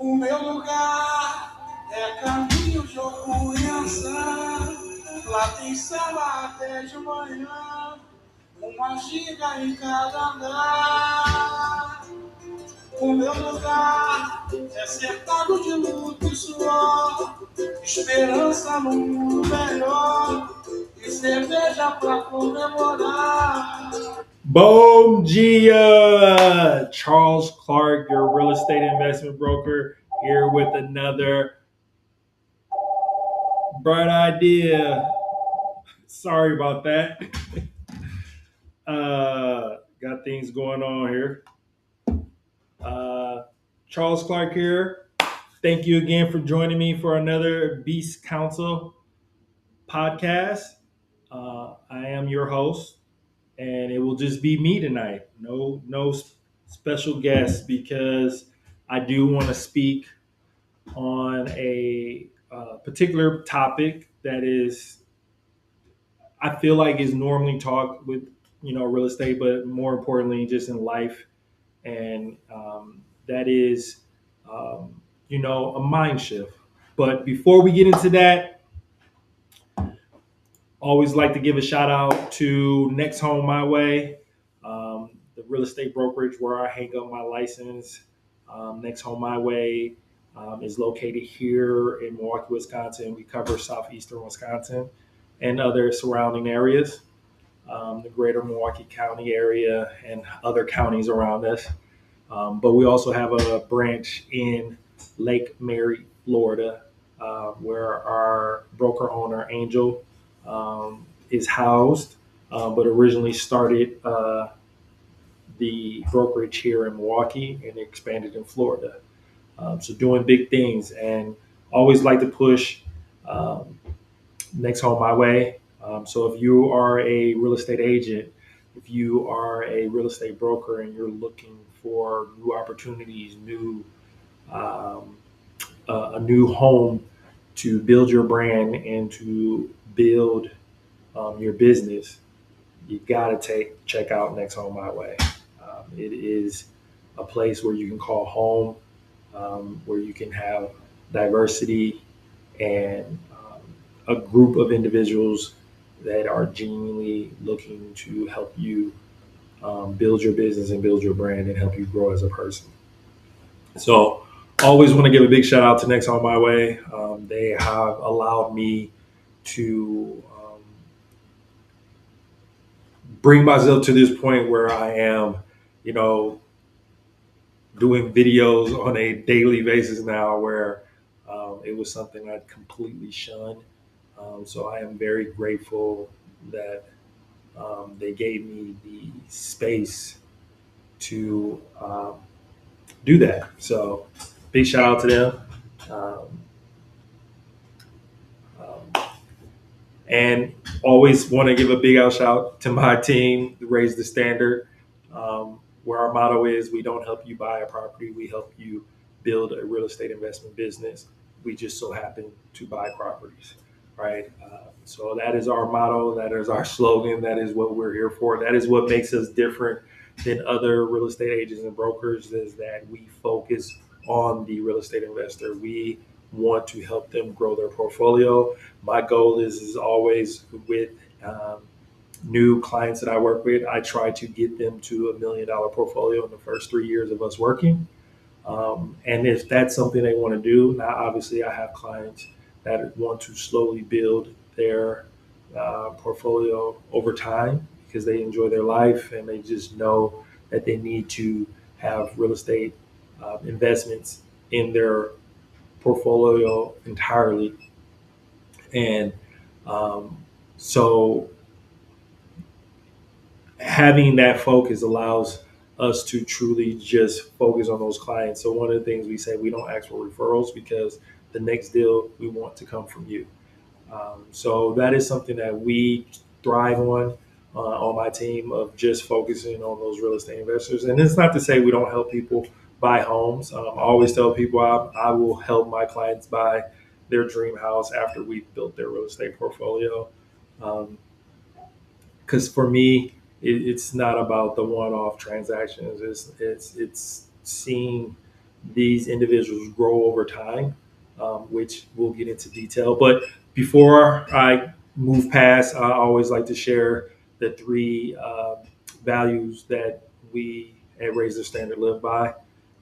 O meu lugar é caminho de conheça. Lá tem sala até de manhã, uma giga em cada andar. O meu lugar é cercado de luto e suor, esperança num mundo melhor e cerveja pra comemorar. Bom dia! Charles Clark, your real estate investment broker, here with another bright idea. Sorry about that. Got things going on here. Charles Clark here. Thank you again for joining me for another Beast Council podcast. I am your host, and it will just be me tonight. No special guests because I do want to speak on a particular topic that is I feel like is normally talked with real estate, but more importantly, just in life, and that is a mind shift. But before we get into that, always like to give a shout out to Next Home My Way, the real estate brokerage where I hang up my license. Next Home My Way is located here in Milwaukee, Wisconsin. We cover southeastern Wisconsin and other surrounding areas, the greater Milwaukee County area and other counties around us. But we also have a branch in Lake Mary, Florida, where our broker owner, Angel, is housed, but originally started the brokerage here in Milwaukee and expanded in Florida. So doing big things, and always like to push um, Next Home My Way. So if you are a real estate agent, if you are a real estate broker and you're looking for new opportunities, um, a new home to build your brand and to build your business, you got to check out Next Home My Way. It is a place where you can call home, where you can have diversity and a group of individuals that are genuinely looking to help you build your business and build your brand and help you grow as a person. So, always want to give a big shout out to Next On My Way. They have allowed me to bring myself to this point where I am, you know, doing videos on a daily basis now, where it was something I'd completely shunned. So I am very grateful that they gave me the space to do that. So big shout out to them. Um, um, and always want to give a big out shout to my team, Raise the Standard, where our motto is we don't help you buy a property, we help you build a real estate investment business. We just so happen to buy properties, right? So that is our motto, that is our slogan, that is what we're here for. That is what makes us different than other real estate agents and brokers, is that we focus on the real estate investor. We want to help them grow their portfolio. My goal is always with um, new clients that I work with, I try to get them to $1 million portfolio in the first 3 years of us working. And if that's something they want to do, now obviously I have clients that want to slowly build their portfolio over time because they enjoy their life and they just know that they need to have real estate investments in their portfolio entirely. And um, so having that focus allows us to truly just focus on those clients. So one of the things we say, we don't ask for referrals because the next deal we want to come from you. So that is something that we thrive on my team, of just focusing on those real estate investors. And it's not to say we don't help people buy homes. I always tell people I will help my clients buy their dream house after we've built their real estate portfolio. Because for me, it's not about the one-off transactions. It's seeing these individuals grow over time, which we'll get into detail. But before I move past, I always like to share the three values that we at Raise the Standard live by.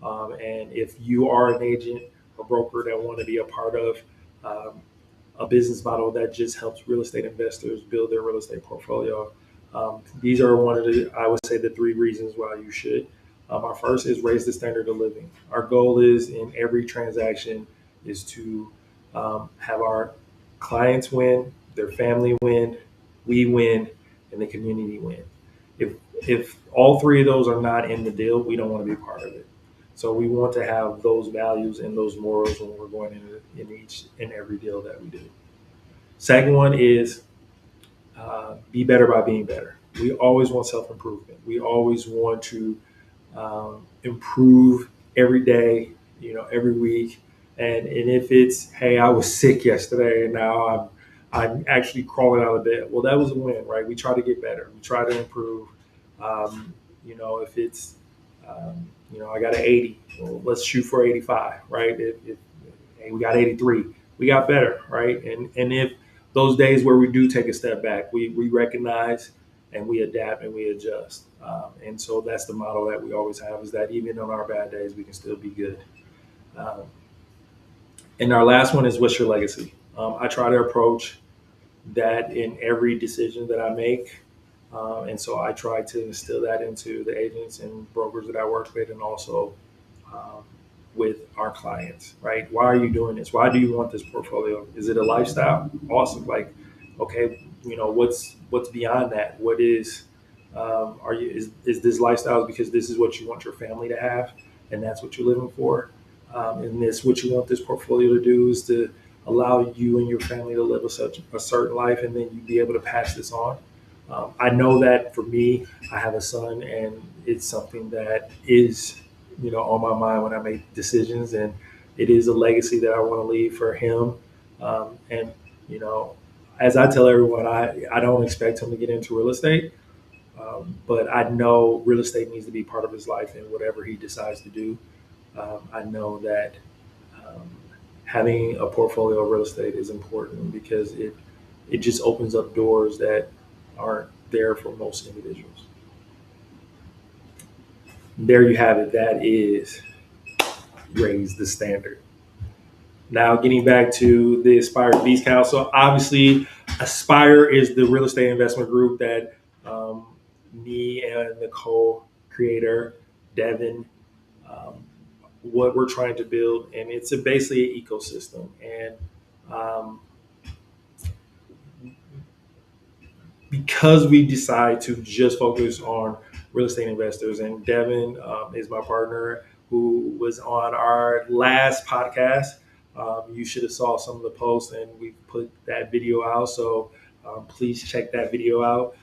And if you are an agent or broker that want to be a part of um, a business model that just helps real estate investors build their real estate portfolio, these are one of the, I would say, the three reasons why you should. Our first is raise the standard of living. Our goal is in every transaction is to have our clients win, their family win, we win, and the community win. If if all three of those are not in the deal, we don't want to be part of it. So we want to have those values and those morals when we're going in each and every deal that we do. Second one is be better by being better. We always want self improvement. We always want to improve every day, every week. And if it's, hey, I was sick yesterday and now I'm actually crawling out of bed. Well, that was a win, right? We try to get better. We try to improve. If it's, I got an 80, well, let's shoot for 85, right? If hey, we got 83, we got better, right? And if those days where we do take a step back, we recognize and we adapt and we adjust. And so that's the model that we always have, is that even on our bad days, we can still be good. Um, and our last one is, what's your legacy? I try to approach that in every decision that I make. And so I try to instill that into the agents and brokers that I work with, and also um, with our clients, right? Why are you doing this? Why do you want this portfolio? Is it a lifestyle? Awesome. Like, okay, what's beyond that? What is are you is this lifestyle because this is what you want your family to have, and that's what you're living for? And this what you want this portfolio to do is to allow you and your family to live a certain life, and then you be able to pass this on. I know that for me, I have a son, and it's something that is, on my mind when I make decisions, and it is a legacy that I want to leave for him. And you know, as I tell everyone, I don't expect him to get into real estate, but I know real estate needs to be part of his life, and whatever he decides to do, I know that um, having a portfolio of real estate is important because it just opens up doors that aren't there for most individuals. There you have it. That is raise the standard. Now, getting back to the Aspire Beast Council, obviously, Aspire is the real estate investment group that me and the co-creator, Devin, um, what we're trying to build, and it's basically an ecosystem. And um, because we decide to just focus on real estate investors, and Devin is my partner who was on our last podcast. You should have saw some of the posts, and we put that video out. So please check that video out.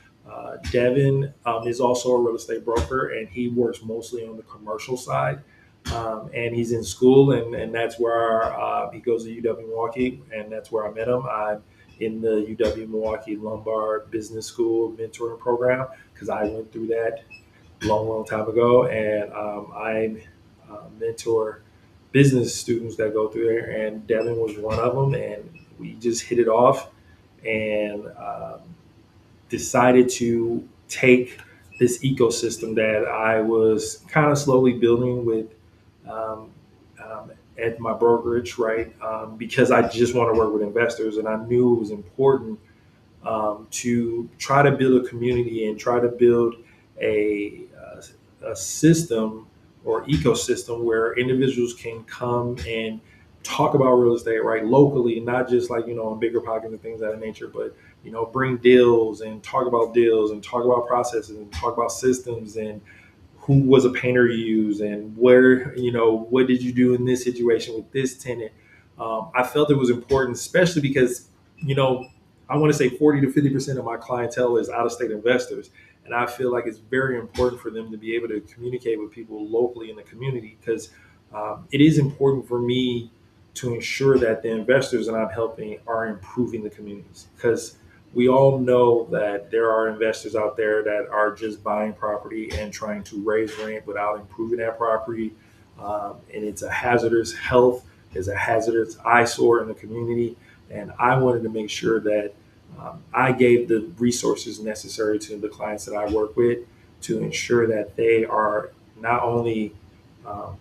Devin is also a real estate broker, and he works mostly on the commercial side. And he's in school, and that's where he goes to UW Milwaukee, and that's where I met him. I in the UW Milwaukee Lombard Business School mentoring program because I went through that long, long time ago, and I mentor business students that go through there, and Devin was one of them, and we just hit it off, and decided to take this ecosystem that I was kind of slowly building with um, um, at my brokerage, right? Because I just want to work with investors, and I knew it was important to try to build a community and try to build a system or ecosystem where individuals can come and talk about real estate, right, locally, not just like, on bigger pockets and things of that nature, but, bring deals and talk about processes and talk about systems and who was a painter you use and where, what did you do in this situation with this tenant. I felt it was important, especially because, you know, I want to say 40 to 50% of my clientele is out of state investors. And I feel like it's very important for them to be able to communicate with people locally in the community because it is important for me to ensure that the investors that I'm helping are improving the communities. Because we all know that there are investors out there that are just buying property and trying to raise rent without improving that property. and it's a hazardous health, it's a hazardous eyesore in the community. And I wanted to make sure that I gave the resources necessary to the clients that I work with to ensure that they are not only um,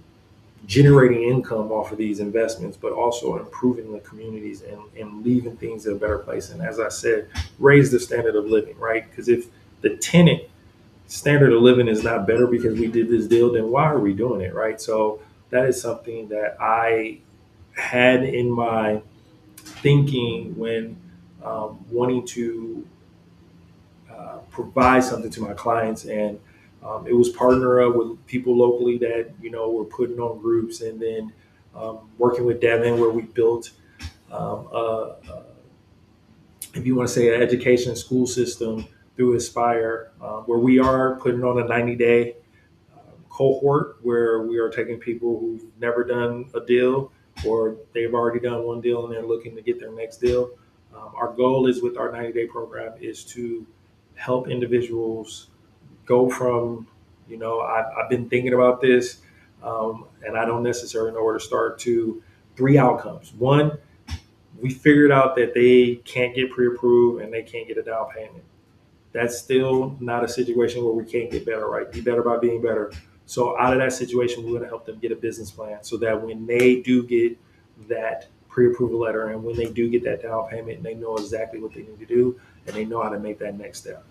generating income off of these investments, but also improving the communities and leaving things in a better place. And as I said, raise the standard of living, right? Because if the tenant standard of living is not better because we did this deal, then why are we doing it, right? So that is something that I had in my thinking when wanting to provide something to my clients. And it was partner up with people locally that were putting on groups, and then working with Devin where we built if you want to say an education school system through Aspire, where we are putting on a 90-day cohort where we are taking people who've never done a deal, or they've already done one deal and they're looking to get their next deal. Our goal is with our 90-day program is to help individuals go from, I've been thinking about this, and I don't necessarily know where to start, to three outcomes. One, we figured out that they can't get pre-approved and they can't get a down payment. That's still not a situation where we can't get better, right? Be better by being better. So out of that situation, we're going to help them get a business plan so that when they do get that pre-approval letter and when they do get that down payment, they know exactly what they need to do and they know how to make that next step.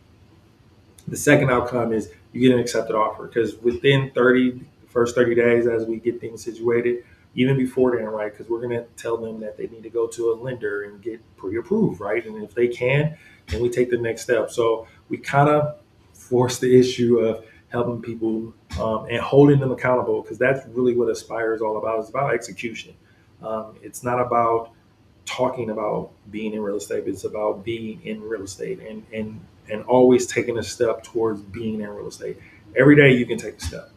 The second outcome is you get an accepted offer, because within the first 30 days, as we get things situated, even before then, right? Because we're going to tell them that they need to go to a lender and get pre-approved, right? And if they can, then we take the next step. So we kind of force the issue of helping people and holding them accountable, because that's really what Aspire is all about. It's about execution. It's not about talking about being in real estate. It's about being in real estate, and always taking a step towards being in real estate. Every day you can take a step.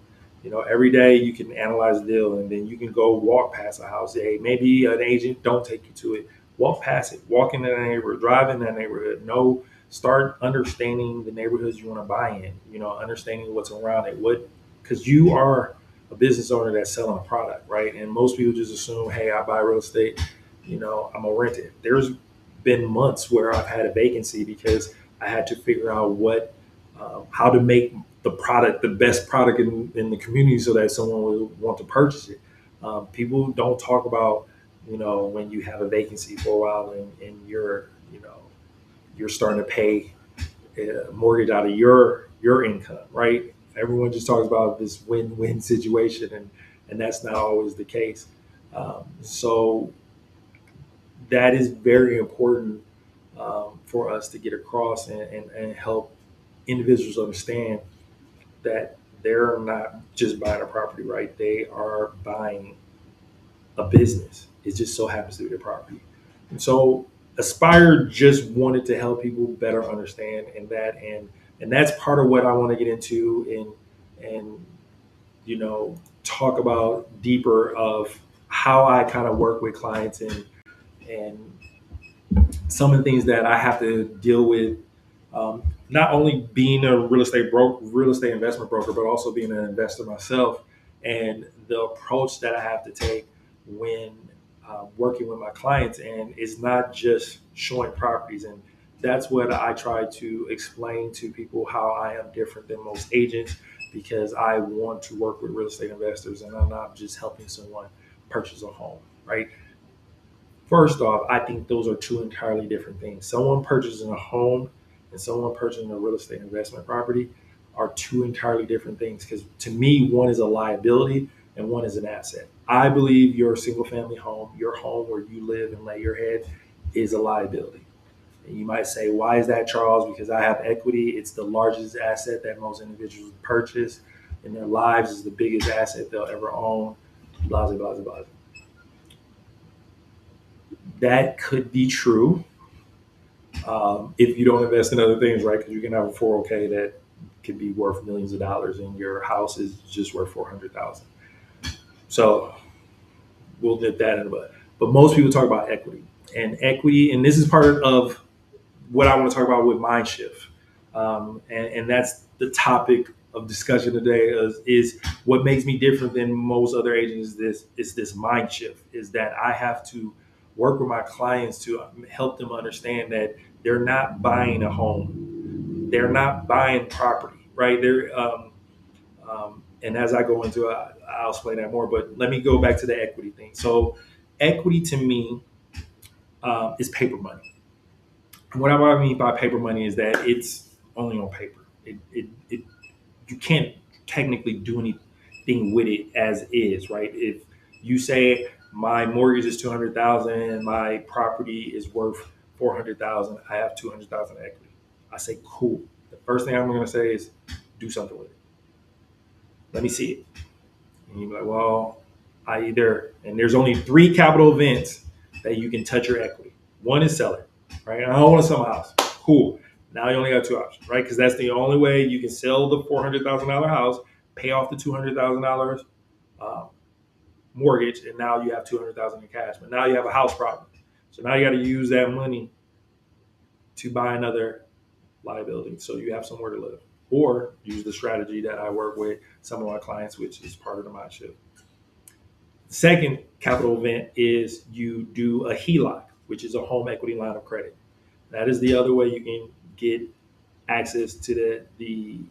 Every day you can analyze a deal, and then you can go walk past a house. Hey, maybe an agent don't take you to it. Walk past it. Walk in that neighborhood. Drive in that neighborhood. Start understanding the neighborhoods you want to buy in. Understanding what's around it. Because you are a business owner that's selling a product, right? And most people just assume, hey, I buy real estate. I'm gonna rent it. There's been months where I've had a vacancy because I had to figure out how to make the product the best product in the community so that someone will want to purchase it. People don't talk about, when you have a vacancy for a while and you're starting to pay a mortgage out of your income, right? Everyone just talks about this win-win situation, and that's not always the case. So that is very important for us to get across and help individuals understand that they're not just buying a property, right? They are buying a business. It just so happens to be the property. And so Aspire just wanted to help people better understand and that's part of what I want to get into and talk about deeper of how I kind of work with clients and some of the things that I have to deal with, not only being a real estate investment broker, but also being an investor myself, and the approach that I have to take when working with my clients. And it's not just showing properties, and that's what I try to explain to people, how I am different than most agents, because I want to work with real estate investors, and I'm not just helping someone purchase a home, right? First off, I think those are two entirely different things. Someone purchasing a home and someone purchasing a real estate investment property are two entirely different things, because to me, one is a liability and one is an asset. I believe your single family home, your home where you live and lay your head, is a liability. And you might say, why is that, Charles? Because I have equity. It's the largest asset that most individuals purchase in their lives, is the biggest asset they'll ever own. Blah, blah, blah, blah. That could be true if you don't invest in other things, right? Because you can have a 401k that could be worth millions of dollars, and your house is just worth 400,000. So we'll nip that in the bud. But most people talk about equity, and this is part of what I want to talk about with Mind Shift, and that's the topic of discussion today is what makes me different than most other agents. This mind shift is that I have to work with my clients to help them understand that they're not buying a home, they're not buying property, right? And as I go into it, I'll explain that more. But let me go back to the equity thing. So, equity to me is paper money. And what I mean by paper money is that it's only on paper. You can't technically do anything with it as is, right? If you say my mortgage is 200,000, my property is worth 400,000, I have 200,000 equity. I say cool. The first thing I'm going to say is do something with it. Let me see it. And you're like, well, I either, and there's only three capital events that you can touch your equity. One is sell it, right? I don't want to sell my house. Cool. Now you only got two options, right? Because that's the only way you can sell the $400,000 house, pay off the $200,000 mortgage, and now you have 200,000 in cash. But now you have a house problem. So now you got to use that money to buy another liability, so you have somewhere to live, or use the strategy that I work with some of my clients, which is part of the mind shift. The second capital event is you do a HELOC, which is a home equity line of credit. That is the other way you can get access to the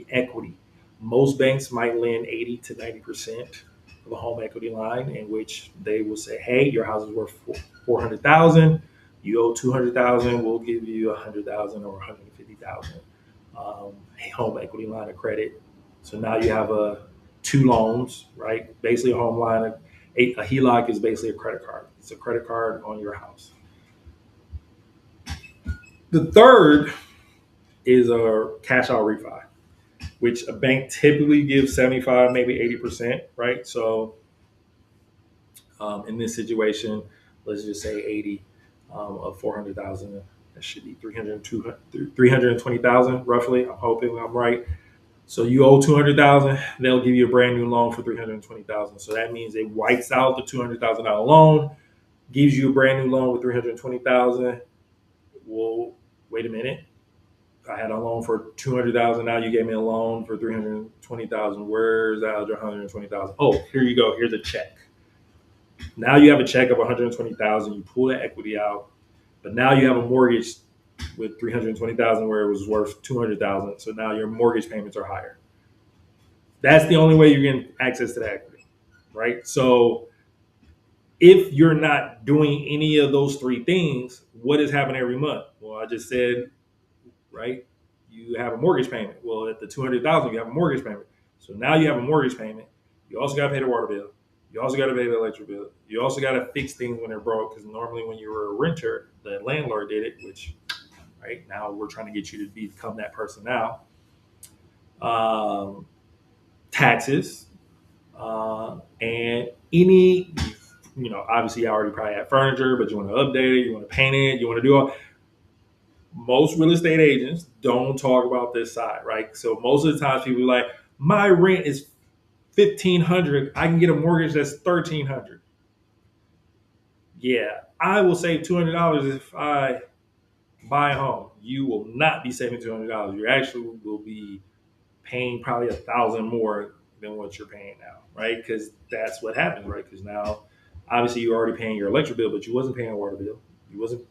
equity. Most banks might lend 80 to 90% of a home equity line, in which they will say, "Hey, your house is worth 400,000. You owe 200,000. We'll give you 100,000 or 150,000 home equity line of credit." So now you have two loans, right? Basically, a home line of a HELOC is basically a credit card. It's a credit card on your house. The third is a cash out refi, which a bank typically gives 75, maybe 80%, right? So in this situation, let's just say 80 of 400,000. That should be 320,000 roughly. I'm hoping I'm right. So you owe 200,000, they'll give you a brand new loan for 320,000. So that means it wipes out the $200,000 loan, gives you a brand new loan with 320,000. Well, wait a minute. I had a loan for 200,000. Now you gave me a loan for 320,000. Where's that other 120,000? Oh, here you go. Here's a check. Now you have a check of 120,000. You pull the equity out, but now you have a mortgage with 320,000 where it was worth 200,000. So now your mortgage payments are higher. That's the only way you're getting access to the equity, right? So if you're not doing any of those three things, what is happening every month? Well, I just said, right? You have a mortgage payment. Well, at the 200,000, you have a mortgage payment. So now you have a mortgage payment. You also got to pay the water bill. You also got to pay the electric bill. You also got to fix things when they're broke, because normally when you were a renter, the landlord did it, which right now we're trying to get you to become that person now. Taxes, and any, obviously I already probably have furniture, but you want to update it, you want to paint it, you want to do all. Most real estate agents don't talk about this side, right? So most of the times people are like, my rent is $1,500. I can get a mortgage that's $1,300. Yeah, I will save $200 if I buy a home. You will not be saving $200. You actually will be paying probably 1,000 more than what you're paying now, right? Because that's what happens, right? Because now, obviously, you're already paying your electric bill, but you wasn't paying a water bill. You wasn't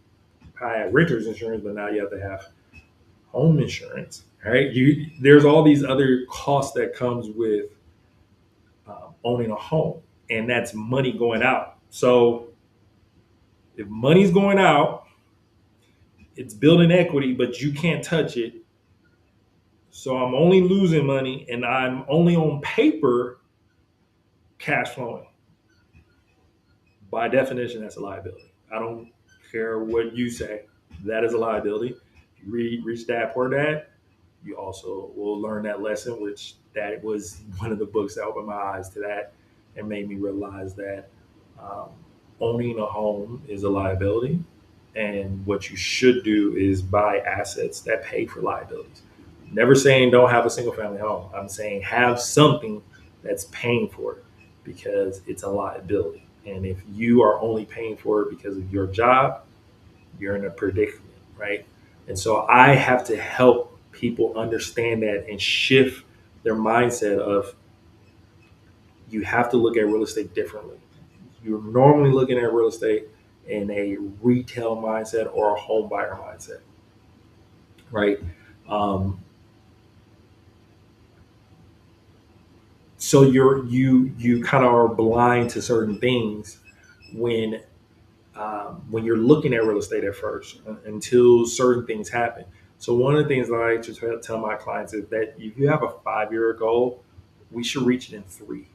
paying renter's insurance, but now you have to have home insurance, right? There's all these other costs that comes with owning a home, and that's money going out. So if money's going out, it's building equity, but you can't touch it. So I'm only losing money, and I'm only on paper cash flowing. By definition, that's a liability. I don't care what you say. That is a liability. If you read Rich Dad Poor Dad, you also will learn that lesson, which that was one of the books that opened my eyes to that and made me realize that um, owning a home is a liability. And what you should do is buy assets that pay for liabilities. Never saying don't have a single family home. I'm saying have something that's paying for it, because it's a liability. And if you are only paying for it because of your job, you're in a predicament, right? And so I have to help people understand that and shift their mindset of you have to look at real estate differently. You're normally looking at real estate in a retail mindset or a home buyer mindset, right? Um, so you kind of are blind to certain things when when you're looking at real estate at first until certain things happen. So one of the things that I like to tell my clients is that if you have a 5 year goal, we should reach it in three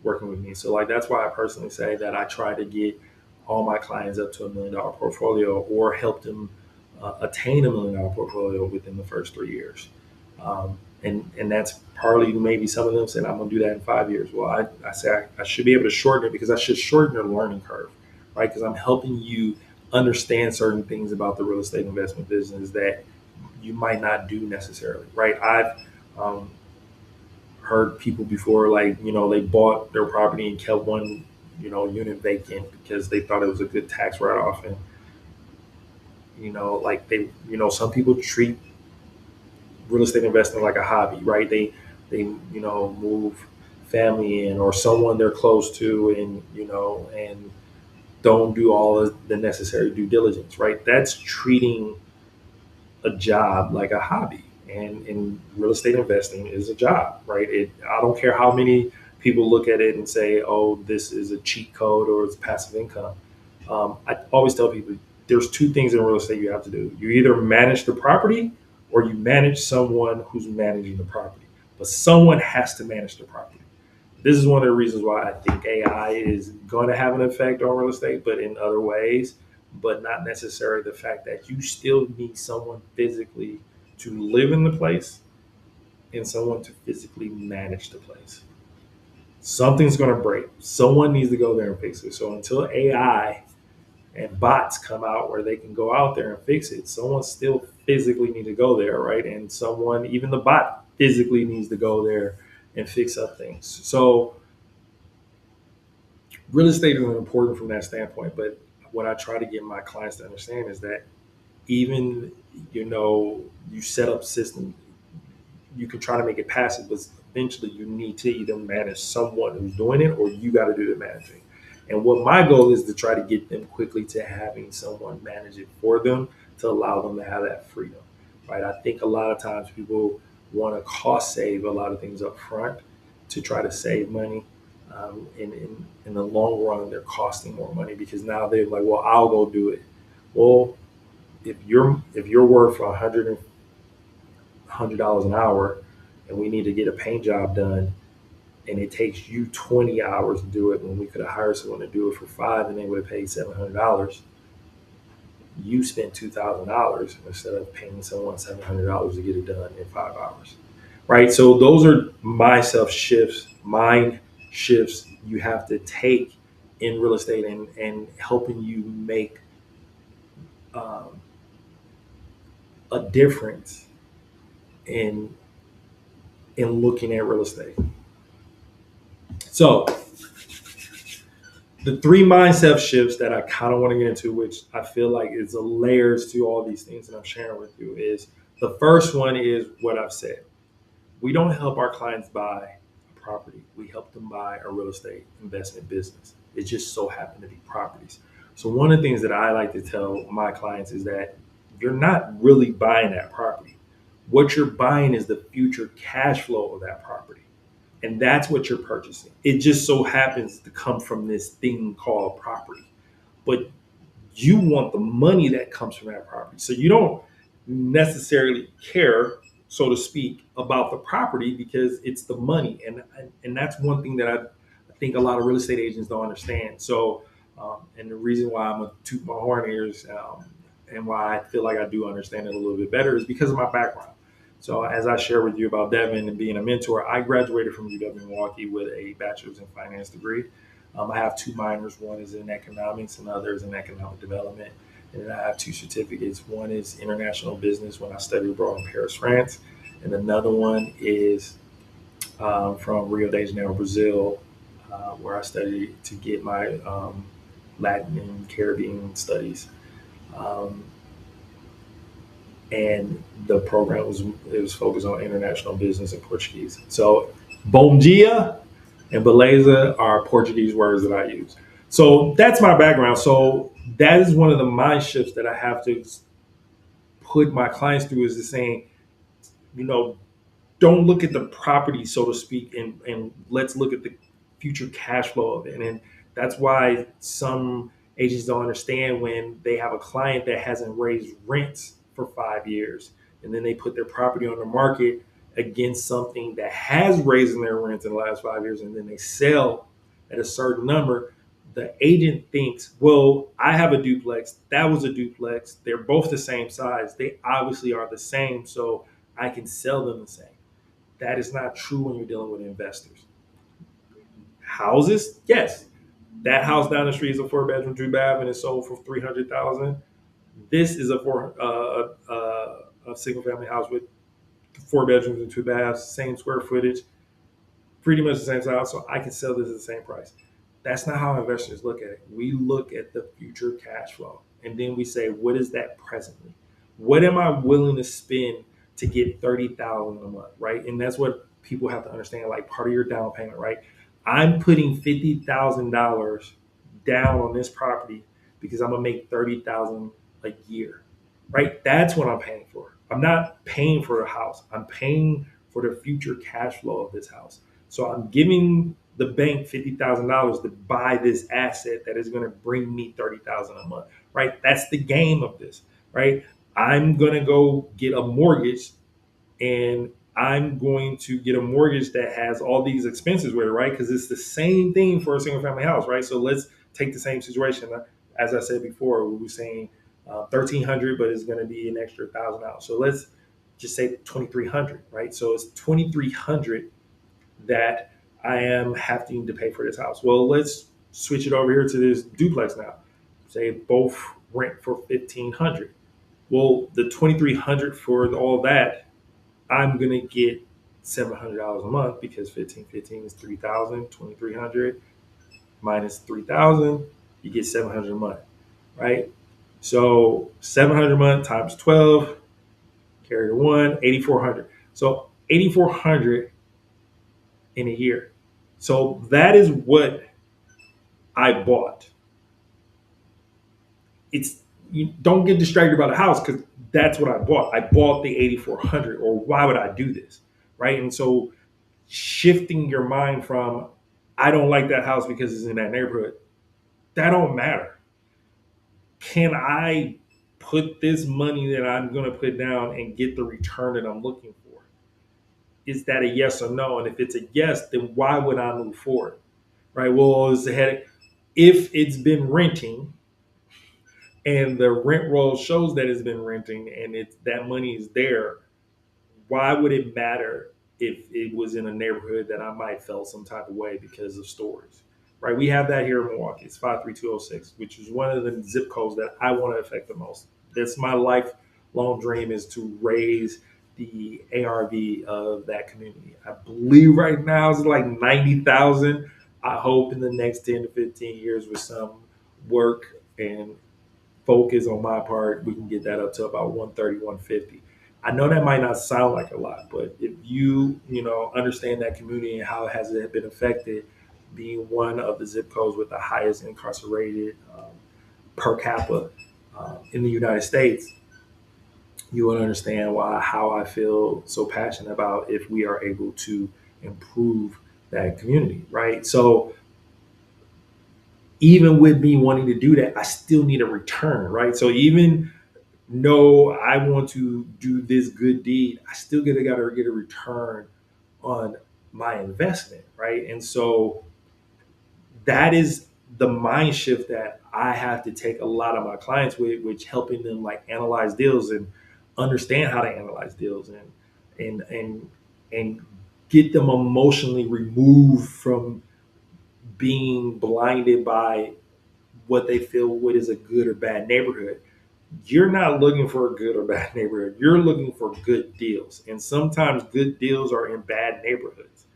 working with me. So like that's why I personally say that I try to get all my clients up to $1 million portfolio or help them attain $1 million portfolio within the first 3 years. And that's partly maybe some of them saying I'm going to do that in 5 years. Well, I say I should be able to shorten it because I should shorten your learning curve, right? Because I'm helping you understand certain things about the real estate investment business that you might not do necessarily, right? I've um, heard people before, like, they bought their property and kept one, unit vacant because they thought it was a good tax write off. And, like some people treat real estate investing like a hobby, right? They move family in or someone they're close to, and don't do all of the necessary due diligence, right? That's treating a job like a hobby, and in real estate investing is a job, right? I don't care how many people look at it and say, "Oh, this is a cheat code or it's passive income." I always tell people there's two things in real estate you have to do. You either manage the property or you manage someone who's managing the property. But someone has to manage the property. This is one of the reasons why I think AI is going to have an effect on real estate, but in other ways, but not necessarily the fact that you still need someone physically to live in the place and someone to physically manage the place. Something's going to break. Someone needs to go there and fix it. So until AI and bots come out where they can go out there and fix it, someone still physically need to go there, right? And someone, even the bot, physically needs to go there and fix up things. So real estate is important from that standpoint. But what I try to get my clients to understand is that even you set up systems, you can try to make it passive, but eventually you need to either manage someone who's doing it or you got to do the managing. And what my goal is to try to get them quickly to having someone manage it for them to allow them to have that freedom, right? I think a lot of times people want to cost save a lot of things up front to try to save money. In the long run, they're costing more money because now they're like, well, I'll go do it. Well, if you're worth $100 an hour, and we need to get a paint job done, and it takes you 20 hours to do it when we could have hired someone to do it for five and they would have paid $700, you spent $2,000 instead of paying someone $700 to get it done in 5 hours, right? So those are mind shifts you have to take in real estate, and helping you make um, a difference in looking at real estate. So the three mindset shifts that I kind of want to get into, which I feel like is the layers to all these things that I'm sharing with you, is the first one is what I've said. We don't help our clients buy a property. We help them buy a real estate investment business. It just so happened to be properties. So one of the things that I like to tell my clients is that you're not really buying that property. What you're buying is the future cash flow of that property. And that's what you're purchasing. It just so happens to come from this thing called property. But you want the money that comes from that property. So you don't necessarily care, so to speak, about the property because it's the money. And that's one thing that I think a lot of real estate agents don't understand. So, and the reason why I'm a toot my horn here is, and why I feel like I do understand it a little bit better is because of my background. So as I share with you about Devin and being a mentor, I graduated from UW Milwaukee with a bachelor's in finance degree. I have two minors. One is in economics and the other is in economic development. And then I have two certificates. One is international business when I studied abroad in Paris, France. And another one is from Rio de Janeiro, Brazil, where I studied to get my Latin and Caribbean studies. Um, and the program was focused on international business and Portuguese. So Bom Dia and Beleza are Portuguese words that I use. So that's my background. So that is one of the mind shifts that I have to put my clients through, is the saying, you know, don't look at the property, so to speak, and let's look at the future cash flow of it. And that's why some agents don't understand when they have a client that hasn't raised rents for 5 years, and then they put their property on the market against something that has raised their rents in the last 5 years, and then they sell at a certain number. The agent thinks, well, I have a duplex, that was a duplex, they're both the same size, they obviously are the same, so I can sell them the same. That is not true when you're dealing with investors. Houses, yes. That house down the street is a 4 bedroom, 2 bath, and it's sold for 300,000. This is a single family house with 4 bedrooms and 2 baths, same square footage, pretty much the same size. So I can sell this at the same price. That's not how investors look at it. We look at the future cash flow, and then we say, what is that presently? What am I willing to spend to get 30,000 a month, right? And that's what people have to understand. Like, part of your down payment, right? I'm putting $50,000 down on this property because I'm gonna make 30,000 a year, right? That's what I'm paying for. I'm not paying for a house. I'm paying for the future cash flow of this house. So I'm giving the bank $50,000 to buy this asset that is going to bring me 30,000 a month, right? That's the game of this, right? I'm going to go get a mortgage, and I'm going to get a mortgage that has all these expenses with it, right? Because it's the same thing for a single family house, right? So let's take the same situation. As I said before, we were saying 1,300, but it's going to be an extra $1,000. So let's just say 2,300, right? So it's 2,300 that I am having to pay for this house. Well, let's switch it over here to this duplex now. Say both rent for 1,500. Well, the 2,300 for all that, I'm gonna get $700 a month, because 1515 is 3,000. 2,300 minus 3,000, you get 700 a month, right? So 700 a month times 12, carry the one, 8,400. So 8,400 in a year. So that is what I bought. It's, you don't get distracted by the house, because that's what I bought. I bought the 8,400, or why would I do this, right? And so shifting your mind from, I don't like that house because it's in that neighborhood, that don't matter. Can I put this money that I'm going to put down and get the return that I'm looking for? Is that a yes or no? And if it's a yes, then why would I move forward? Right? Well, it's a headache. If it's been renting, and the rent roll shows that it's been renting, and it's, that money is there, why would it matter if it was in a neighborhood that I might felt some type of way because of stories? Right? We have that here in Milwaukee. It's 53206, which is one of the zip codes that I want to affect the most. That's my lifelong dream, is to raise the ARV of that community. I believe right now it's like 90,000. I hope in the next 10 to 15 years, with some work and focus on my part, we can get that up to about 130, 150. I know that might not sound like a lot, but if you understand that community and how has it been affected, being one of the zip codes with the highest incarcerated per capita in the United States, you will understand how I feel so passionate about if we are able to improve that community, right? So even with me wanting to do that, I still need a return, right? So even though I want to do this good deed, I still gotta get a return on my investment, right? And so that is the mind shift that I have to take a lot of my clients with, which helping them like analyze deals and understand how to analyze deals, and get them emotionally removed from being blinded by what they feel what is a good or bad neighborhood. You're not looking for a good or bad neighborhood. You're looking for good deals. And sometimes good deals are in bad neighborhoods.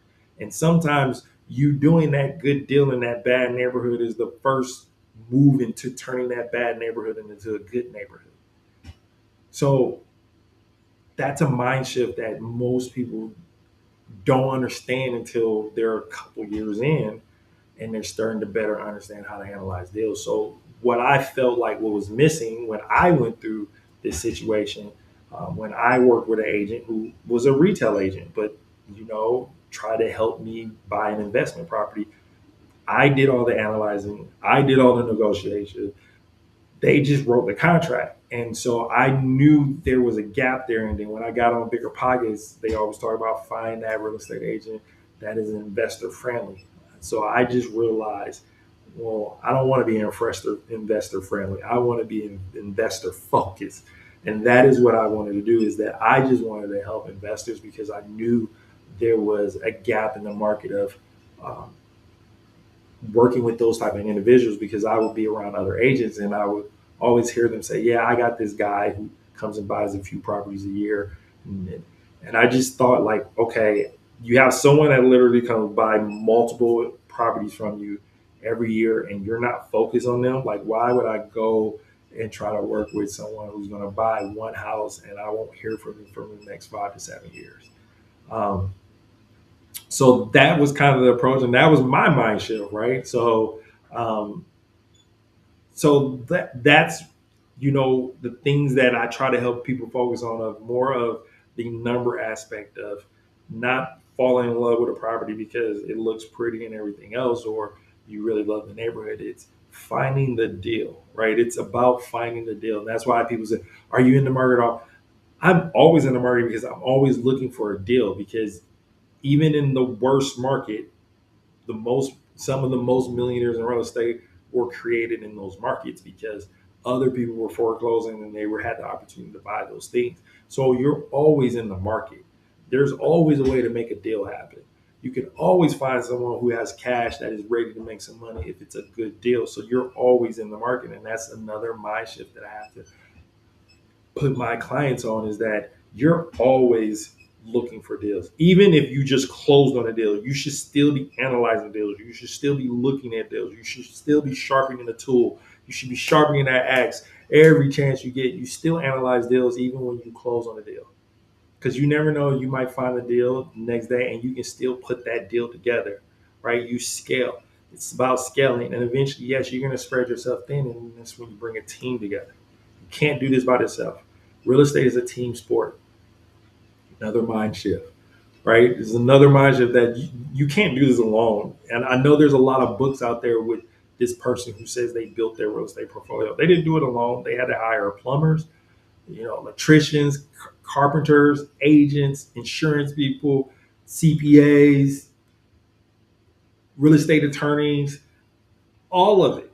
And sometimes you doing that good deal in that bad neighborhood is the first move into turning that bad neighborhood into a good neighborhood. So that's a mind shift that most people don't understand until they're a couple years in and they're starting to better understand how to analyze deals. So what I felt like what was missing when I went through this situation, when I worked with an agent who was a retail agent, but tried to help me buy an investment property. I did all the analyzing. I did all the negotiation. They just wrote the contract. And so I knew there was a gap there. And then when I got on Bigger Pockets, they always talk about find that real estate agent that is investor friendly. So I just realized, well, I don't want to be investor friendly. I want to be investor focused. And that is what I wanted to do, is that I just wanted to help investors because I knew there was a gap in the market of um, working with those type of individuals, because I would be around other agents and I would always hear them say, "Yeah, I got this guy who comes and buys a few properties a year," and I just thought like, okay, you have someone that literally comes buy multiple properties from you every year, and you're not focused on them. Like, why would I go and try to work with someone who's going to buy one house and I won't hear from them for the next 5 to 7 years? Um, so that was kind of the approach, and that was my mind shift, right? Um, that's the things that I try to help people focus on, of more of the number aspect of not falling in love with a property because it looks pretty and everything else, or you really love the neighborhood. It's finding the deal, right? It's about finding the deal, and that's why people say, "Are you in the market?" I'm always in the market because I'm always looking for a deal, because even in the worst market, some of the most millionaires in real estate were created in those markets because other people were foreclosing and they had the opportunity to buy those things. So you're always in the market. There's always a way to make a deal happen. You can always find someone who has cash that is ready to make some money if it's a good deal. So you're always in the market, and that's another mind shift that I have to put my clients on, is that you're always looking for deals. Even if you just closed on a deal, you should still be analyzing deals. You should still be looking at deals. You should still be sharpening the tool. You should be sharpening that axe every chance you get. You still analyze deals even when you close on a deal. Because you never know, you might find a deal the next day and you can still put that deal together, right? You scale. It's about scaling. And eventually, yes, you're going to spread yourself thin, and that's when you bring a team together. You can't do this by yourself. Real estate is a team sport. Another mind shift, right? There's another mind shift that you can't do this alone. And I know there's a lot of books out there with this person who says they built their real estate portfolio. They didn't do it alone. They had to hire plumbers, electricians, carpenters, agents, insurance people, CPAs, real estate attorneys, all of it.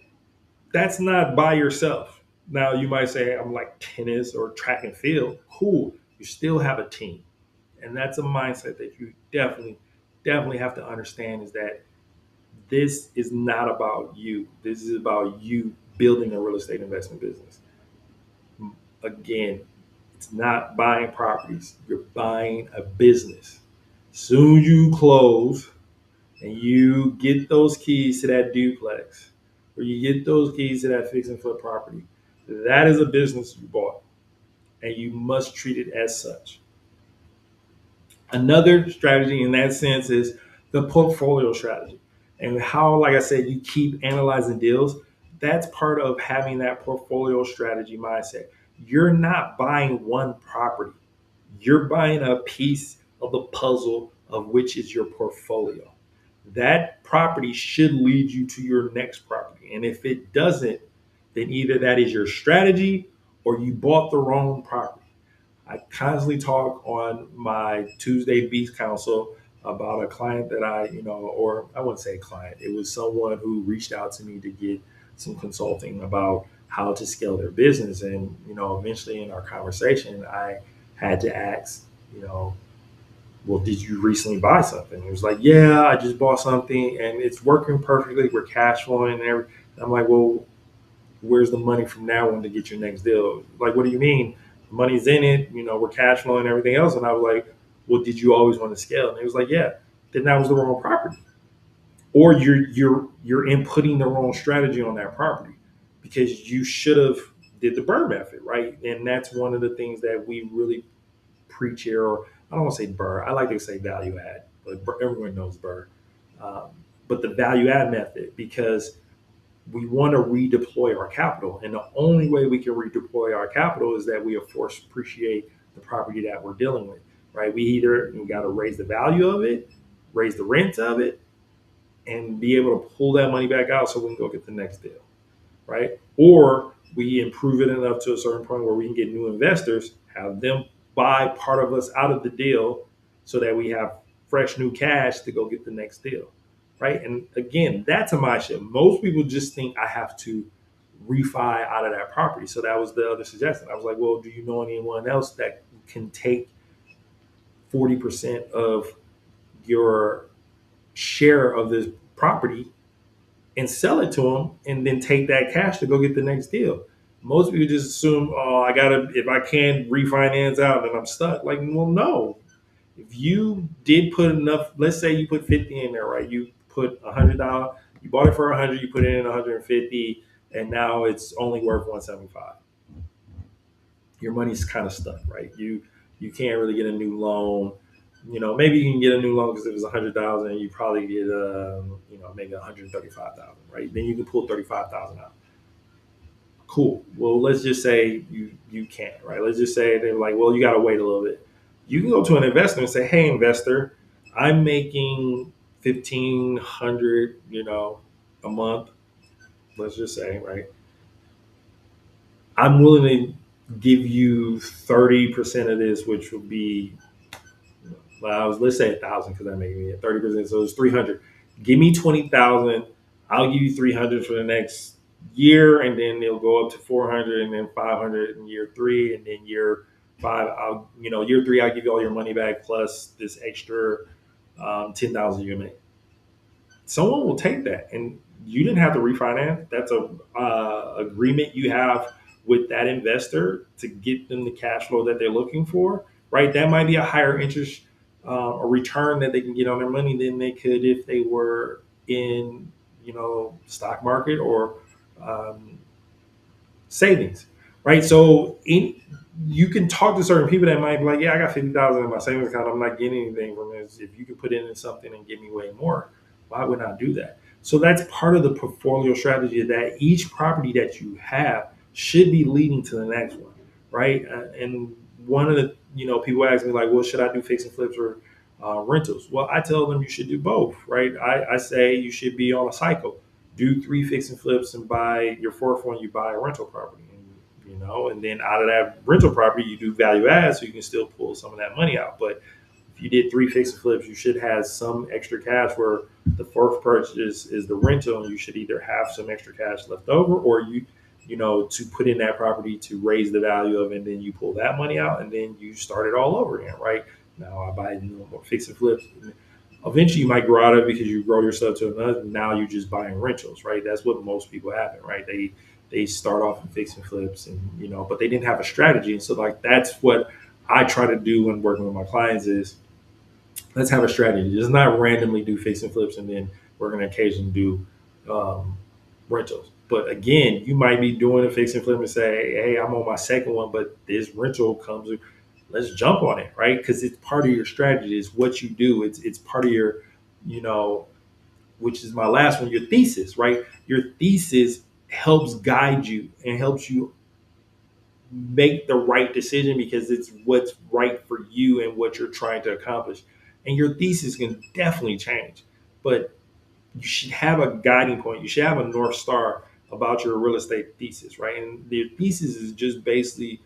That's not by yourself. Now you might say I'm like tennis or track and field. Cool. You still have a team. And that's a mindset that you definitely have to understand, is that this is not about you. This is about you building a real estate investment business. Again, it's not buying properties. You're buying a business. Soon you close and you get those keys to that duplex, or you get those keys to that fix and flip property, that is a business you bought, and you must treat it as such. Another strategy in that sense is the portfolio strategy, and how, like I said, you keep analyzing deals. That's part of having that portfolio strategy mindset. You're not buying one property, you're buying a piece of the puzzle, of which is your portfolio. That property should lead you to your next property. And if it doesn't, then either that is your strategy or you bought the wrong property. I constantly talk on my Tuesday Beast Council about a client that or I wouldn't say client, it was someone who reached out to me to get some consulting about how to scale their business. And, eventually in our conversation, I had to ask, you know, well, did you recently buy something? He was like, yeah, I just bought something and it's working perfectly. We're cash flowing and everything. I'm like, well, where's the money from now on to get your next deal? Like, what do you mean? Money's in it, we're cash flowing and everything else. And I was like, well, did you always want to scale? And he was like, yeah. Then that was the wrong property. Or you're inputting the wrong strategy on that property, because you should have did the Burr method, right? And that's one of the things that we really preach here, or I don't want to say BRRRR. I like to say value add, but everyone knows BRRRR. Um, but the value add method, because we want to redeploy our capital. And the only way we can redeploy our capital is that we, of course, appreciate the property that we're dealing with, right? We got to raise the value of it, raise the rent of it, and be able to pull that money back out so we can go get the next deal, right? Or we improve it enough to a certain point where we can get new investors, have them buy part of us out of the deal so that we have fresh new cash to go get the next deal, right? And again, that's a mindset. Most people just think I have to refi out of that property. So that was the other suggestion. I was like, well, do you know anyone else that can take 40% of your share of this property and sell it to them and then take that cash to go get the next deal? Most people just assume, oh, I gotta, if I can't refinance out, then I'm stuck. Like, well, no. If you did put enough, let's say you put 50 in there, right? You put $100, you bought it for 100, you put it in 150, and now it's only worth 175. Your money's kind of stuck, right? You can't really get a new loan. Maybe you can get a new loan because if it's 100,000, you probably get maybe 135,000, right? Then you can pull 35,000 out. Cool. Well, let's just say you can't, right? Let's just say they're like, well, you got to wait a little bit. You can go to an investor and say, hey, investor, I'm making 1,500, a month. Let's just say, right? I'm willing to give you 30% of this, which would be, well, let's say 1,000 because that made me 30%. So it's 300. Give me 20,000. I'll give you 300 for the next year, and then it'll go up to 400, and then 500 in year three, and then year five, year three, I'll give you all your money back plus this extra 10,000 you make. Someone will take that, and you didn't have to refinance. That's a agreement you have with that investor to get them the cash flow that they're looking for, right? That might be a higher interest or return that they can get on their money than they could if they were in, stock market or um, savings, right? So you can talk to certain people that might be like, yeah, I got 50,000 in my savings account. I'm not getting anything from this. If you could put it in something and give me way more, why would I do that? So that's part of the portfolio strategy, that each property that you have should be leading to the next one, right? And one of the, people ask me like, well, should I do fix and flips or rentals? Well, I tell them you should do both, right? I say you should be on a cycle. Do three fix and flips, and by your fourth one, you buy a rental property. And then out of that rental property, you do value add so you can still pull some of that money out. But if you did three fix and flips, you should have some extra cash where the fourth purchase is the rental, and you should either have some extra cash left over, or to put in that property to raise the value of it, and then you pull that money out, and then you start it all over again, right? Now I buy more fix and flips. Eventually, you might grow out of it because you grow yourself to another. Now you're just buying rentals, right? That's what most people happen, right? They start off in fix and flips, and but they didn't have a strategy. And so like that's what I try to do when working with my clients is let's have a strategy. Just not randomly do fix and flips, and then we're going to occasionally do rentals. But again, you might be doing a fix and flip and say, hey, I'm on my second one, but this rental comes. Let's jump on it, right? Because it's part of your strategy. It's what you do. It's part of your, you know, which is my last one, your thesis, right? Your thesis helps guide you and helps you make the right decision because it's what's right for you and what you're trying to accomplish. And your thesis can definitely change, but you should have a guiding point. You should have a North Star about your real estate thesis, right? And the thesis is just basically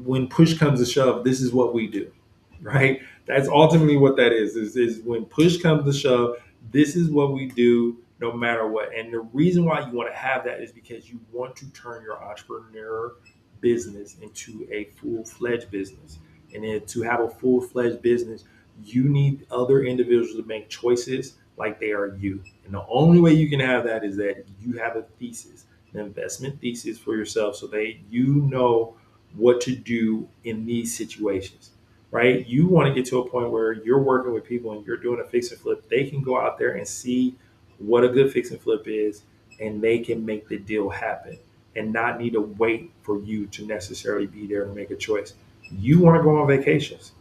when push comes to shove, this is what we do, right? That's ultimately what that is when push comes to shove, this is what we do no matter what. And the reason why you want to have that is because you want to turn your entrepreneur business into a full-fledged business. And then to have a full-fledged business, you need other individuals to make choices like they are you. And the only way you can have that is that you have a thesis, an investment thesis for yourself so that you know what to do in these situations, right? You want to get to a point where you're working with people and you're doing a fix and flip. They can go out there and see what a good fix and flip is, and they can make the deal happen and not need to wait for you to necessarily be there and make a choice. You want to go on vacations.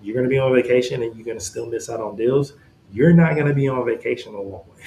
You're going to be on vacation and you're going to still miss out on deals. You're not going to be on vacation a long way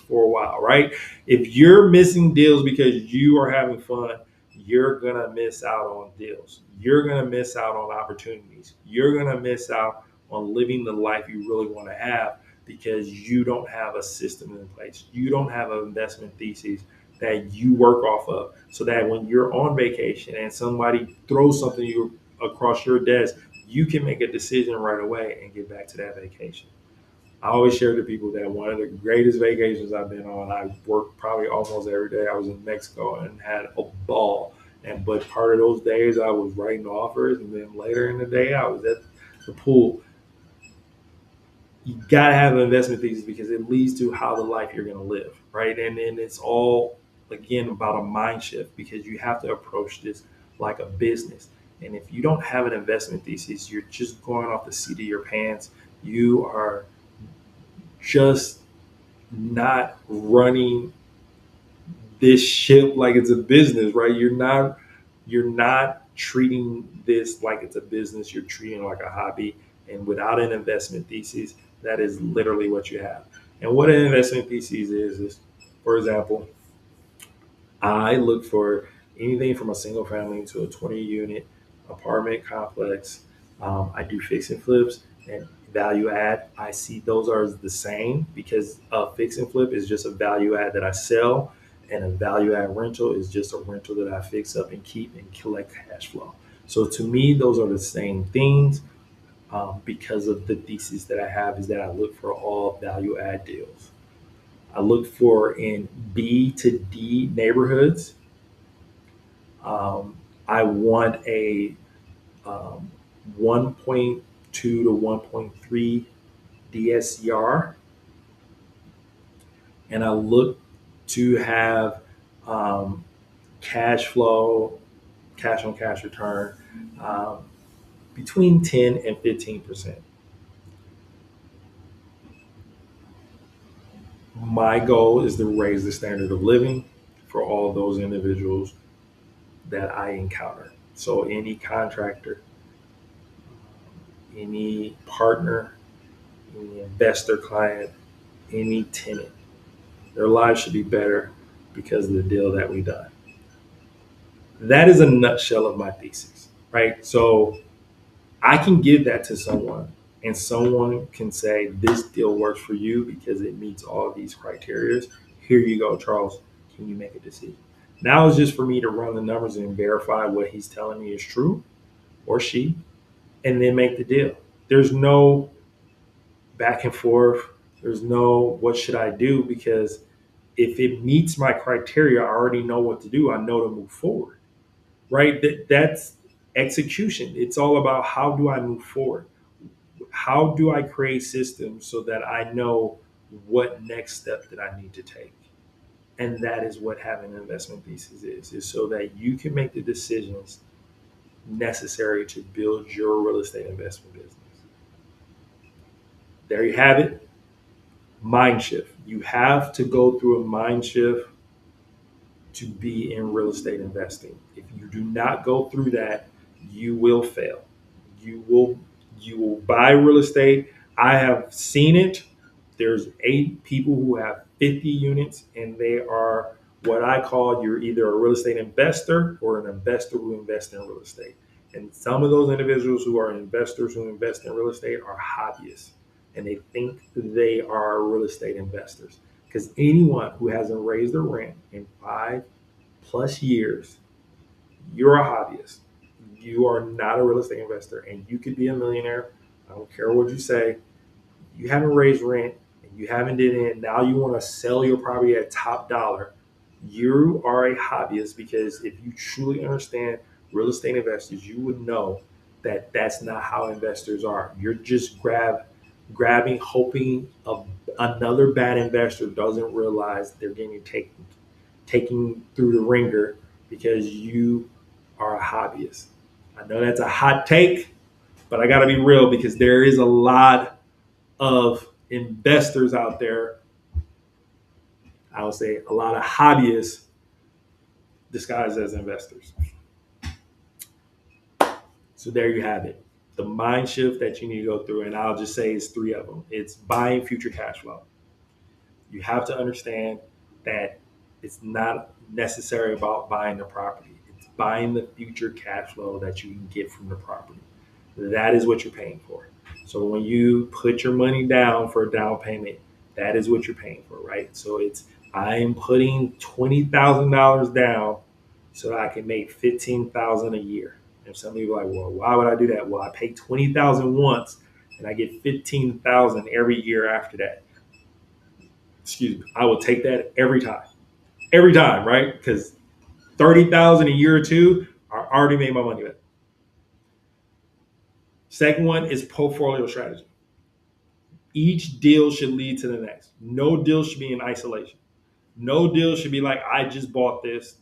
for a while, right? If you're missing deals because you are having fun, you're going to miss out on deals. You're going to miss out on opportunities. You're going to miss out on living the life you really want to have because you don't have a system in place. You don't have an investment thesis that you work off of so that when you're on vacation and somebody throws something you across your desk, you can make a decision right away and get back to that vacation. I always share to people that one of the greatest vacations I've been on, I worked probably almost every day. I was in Mexico and had a ball. And but part of those days I was writing offers, and then later in the day I was at the pool. You gotta have an investment thesis because it leads to how the life you're gonna live, right? And then it's all again about a mind shift because you have to approach this like a business. And if you don't have an investment thesis, you're just going off the seat of your pants. You are just not running this ship like it's a business, right? You're not treating this like it's a business. You're treating it like a hobby. And without an investment thesis, that is literally what you have. And what an investment thesis is for example, I look for anything from a single family to a 20 unit apartment complex. I do fix and flips and value add. I see those are the same because a fix and flip is just a value add that I sell, and a value add rental is just a rental that I fix up and keep and collect cash flow. So to me, those are the same things because of the thesis that I have is that I look for all value add deals. I look for in B to D neighborhoods. I want a 1.2 to 1.3 DSCR, and I look to have um, cash flow, cash on cash return um, between 10 and 15%. My goal is to raise the standard of living for all those individuals that I encounter. So, any contractor, any partner, any investor client, any tenant, their lives should be better because of the deal that we done. That is a nutshell of my thesis, right? So I can give that to someone, and someone can say this deal works for you because it meets all of these criteria. Here you go, Charles. Can you make a decision? Now it's just for me to run the numbers and verify what he's telling me is true, or she, and then make the deal. There's no back and forth. There's no what should I do because if it meets my criteria, I already know what to do. I know to move forward, right? That's execution. It's all about how do I move forward? How do I create systems so that I know what next step that I need to take? And that is what having an investment thesis is so that you can make the decisions necessary to build your real estate investment business. There you have it. Mind shift. You have to go through a mind shift to be in real estate investing. If you do not go through that, you will fail. You will you will buy real estate. I have seen it. There's 8 people who have 50 units, and they are what I call you're either a real estate investor or an investor who invests in real estate. And some of those individuals who are investors who invest in real estate are hobbyists, and they think they are real estate investors. Because anyone who hasn't raised their rent in 5+ years, you're a hobbyist. You are not a real estate investor, and you could be a millionaire. I don't care what you say. You haven't raised rent, and you haven't did it. Now you want to sell your property at top dollar. You are a hobbyist because if you truly understand real estate investors, you would know that that's not how investors are. You're just grabbing, hoping another bad investor doesn't realize they're getting taken through the ringer because you are a hobbyist. I know that's a hot take, but I got to be real because there is a lot of investors out there. I would say a lot of hobbyists disguised as investors. So there you have it. The mind shift that you need to go through, and I'll just say it's three of them. It's buying future cash flow. You have to understand that it's not necessarily about buying the property. It's buying the future cash flow that you can get from the property. That is what you're paying for. So when you put your money down for a down payment, that is what you're paying for, right? So it's I'm putting $20,000 down so that I can make 15,000 a year. And some people are like, well, why would I do that? Well, I pay 20,000 once and I get 15,000 every year after that. Excuse me. I will take that every time, right? Because 30,000 a year or two, I already made my money back. Second one is portfolio strategy. Each deal should lead to the next. No deal should be in isolation. No deal should be like, I just bought this.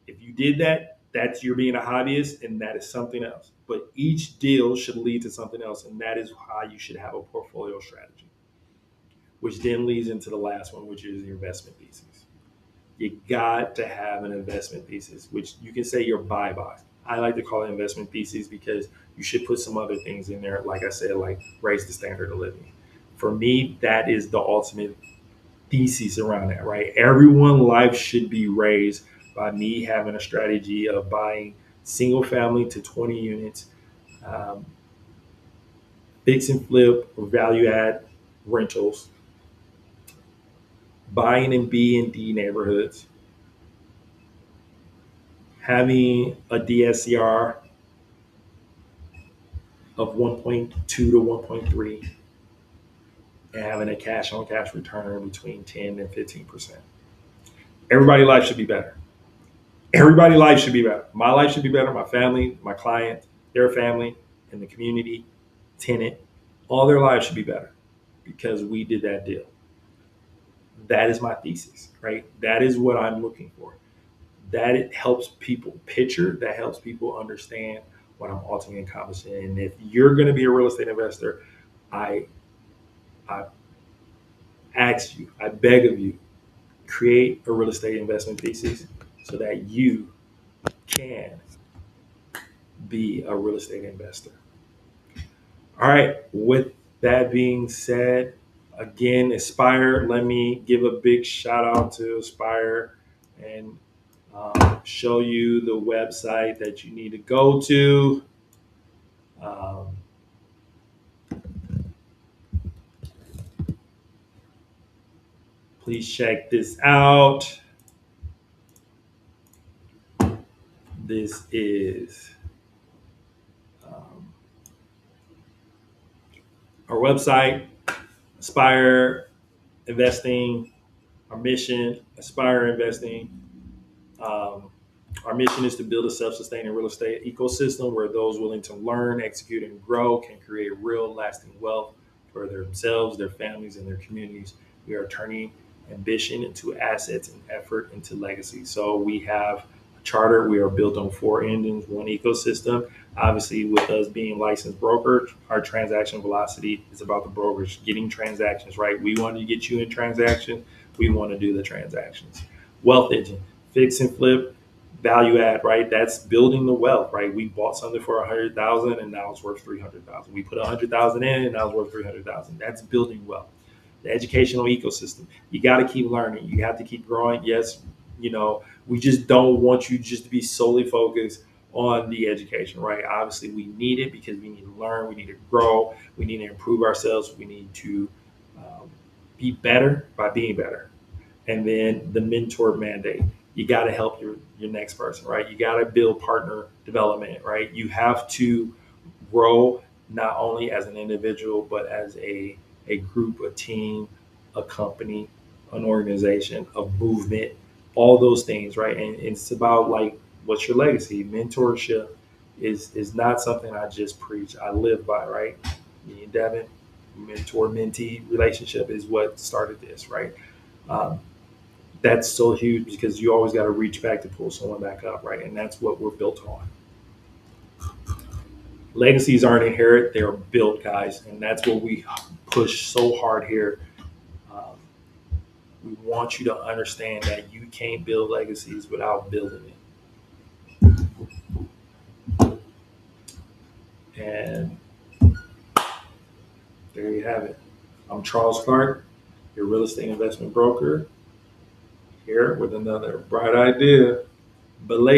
If you did that, that's you're being a hobbyist and that is something else. But each deal should lead to something else, and that is how you should have a portfolio strategy, which then leads into the last one, which is your investment thesis. You got to have an investment thesis, which you can say your buy box. I like to call it investment thesis because you should put some other things in there, like I said, like raise the standard of living. For me, that is the ultimate thesis around that, right? Everyone's life should be raised by me having a strategy of buying single family to 20 units, um, fix and flip or value add rentals, buying in B and D neighborhoods, having a DSCR of 1.2 to 1.3, and having a cash on cash return between 10 and 15%. Everybody's life should be better. Everybody's life should be better. My life should be better. My family, my client, their family, and the community, tenant, all their lives should be better because we did that deal. That is my thesis, right? That is what I'm looking for. That it helps people picture, that helps people understand what I'm ultimately accomplishing. And if you're going to be a real estate investor, I, I ask you, I beg of you, create a real estate investment thesis so that you can be a real estate investor. All right. With that being said, again, Aspire, let me give a big shout out to Aspire and show you the website that you need to go to. Um, please check this out. This is um, our website, Aspire Investing, our mission, Aspire Investing. Um, our mission is to build a self-sustaining real estate ecosystem where those willing to learn, execute, and grow can create real lasting wealth for themselves, their families, and their communities. We are turning ambition into assets and effort into legacy. So we have a charter. We are built on four engines, one ecosystem. Obviously, with us being licensed brokers, our transaction velocity is about the brokers getting transactions right. We want to get you in transactions. We want to do the transactions. Wealth engine, fix and flip, value add, right? That's building the wealth, right? We bought something for 100,000 and now it's worth 300,000. We put 100,000 in and now it's worth 300,000. That's building wealth. The educational ecosystem, you got to keep learning. You have to keep growing. Yes, we just don't want you just to be solely focused on the education, right? Obviously, we need it because we need to learn, we need to grow, we need to improve ourselves, we need to be better by being better. And then the mentor mandate, you got to help your next person, right? You got to build partner development, right? You have to grow not only as an individual but as a group, a team, a company, an organization, a movement, all those things, right? And it's about like what's your legacy. Mentorship is not something I just preach, I live by, right? Me and Devin, mentor mentee relationship is what started this, right? um, that's so huge because you always got to reach back to pull someone back up, right? And that's what we're built on. Legacies aren't inherited, they're built, guys. And that's what we push so hard here. Um, we want you to understand that you can't build legacies without building it. And there you have it. I'm Charles Clark, your real estate investment broker, here with another bright idea. Belay